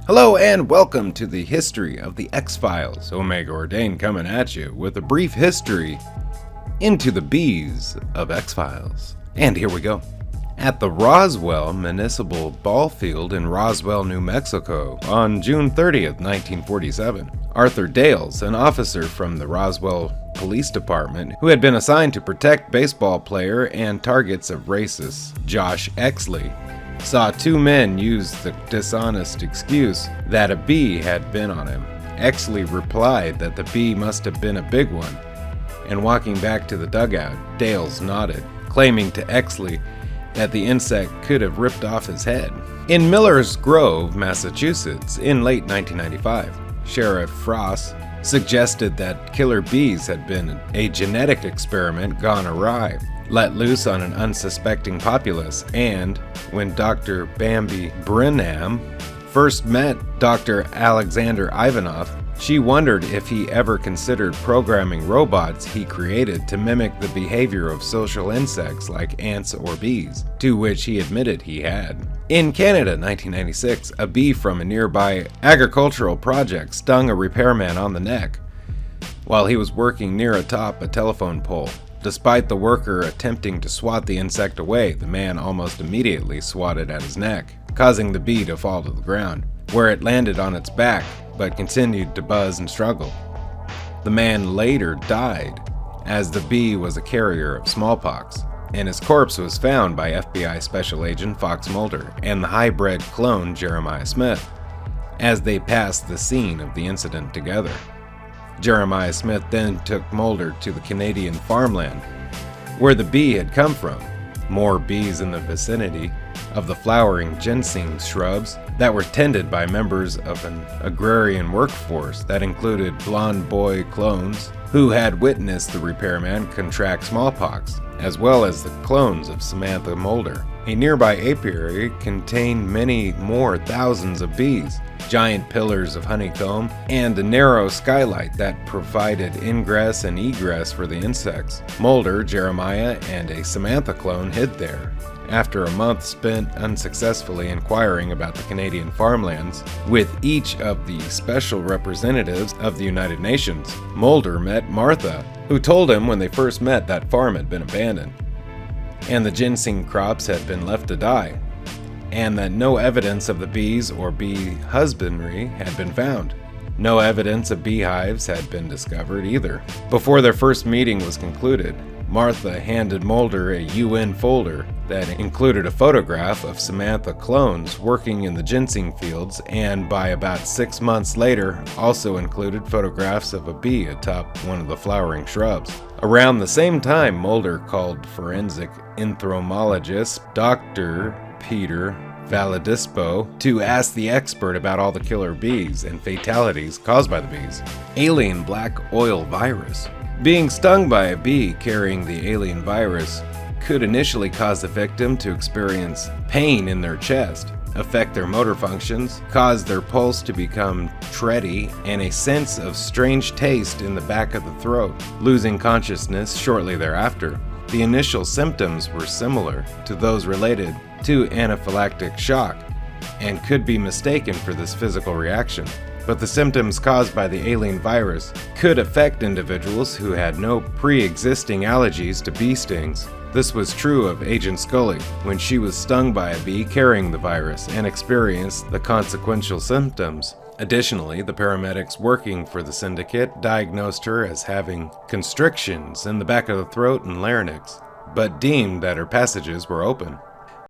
Hello and welcome to the history of the X-Files. Omega Ordain coming at you with a brief history into the bees of X-Files. And here we go. At the Roswell Municipal Ball Field in Roswell, New Mexico on June 30th, 1947, Arthur Dales, an officer from the Roswell Police Department who had been assigned to protect baseball player and targets of racist Josh Exley, saw two men use the dishonest excuse that a bee had been on him. Exley replied that the bee must have been a big one, and walking back to the dugout, Dales nodded, claiming to Exley that the insect could have ripped off his head. In Miller's Grove, Massachusetts, in late 1995, Sheriff Frass suggested that killer bees had been a genetic experiment gone awry, let loose on an unsuspecting populace, and when Doctor Bambi Berenbaum first met Dr. Alexander Ivanov, she wondered if he ever considered programming robots he created to mimic the behavior of social insects like ants or bees, to which he admitted he had. In Canada, 1996, a bee from a nearby agricultural project stung a repairman on the neck while he was working near atop a telephone pole. Despite the worker attempting to swat the insect away, the man almost immediately swatted at his neck, causing the bee to fall to the ground, where it landed on its back but continued to buzz and struggle. The man later died, as the bee was a carrier of smallpox, and his corpse was found by FBI Special Agent Fox Mulder and the hybrid clone Jeremiah Smith, as they passed the scene of the incident together. Jeremiah Smith then took Mulder to the Canadian farmland, where the bee had come from. More bees in the vicinity of the flowering ginseng shrubs that were tended by members of an agrarian workforce that included blonde boy clones who had witnessed the repairman contract smallpox, as well as the clones of Samantha Mulder. A nearby apiary contained many more thousands of bees, giant pillars of honeycomb, and a narrow skylight that provided ingress and egress for the insects. Mulder, Jeremiah, and a Samantha clone hid there. After a month spent unsuccessfully inquiring about the Canadian farmlands with each of the special representatives of the United Nations, Mulder met Martha, who told him when they first met that farm had been abandoned, and the ginseng crops had been left to die, and that no evidence of the bees or bee husbandry had been found. No evidence of beehives had been discovered either. Before their first meeting was concluded, Martha handed Mulder a UN folder that included a photograph of Samantha clones working in the ginseng fields, and by about 6 months later also included photographs of a bee atop one of the flowering shrubs. Around the same time, Mulder called forensic entomologist Dr. Peter Valadispo to ask the expert about all the killer bees and fatalities caused by the bees. Alien black oil virus. Being stung by a bee carrying the alien virus could initially cause the victim to experience pain in their chest, affect their motor functions, cause their pulse to become tready, and a sense of strange taste in the back of the throat, losing consciousness shortly thereafter. The initial symptoms were similar to those related to anaphylactic shock and could be mistaken for this physical reaction. But the symptoms caused by the alien virus could affect individuals who had no pre-existing allergies to bee stings. This was true of Agent Scully when she was stung by a bee carrying the virus and experienced the consequential symptoms. Additionally, the paramedics working for the syndicate diagnosed her as having constrictions in the back of the throat and larynx, but deemed that her passages were open.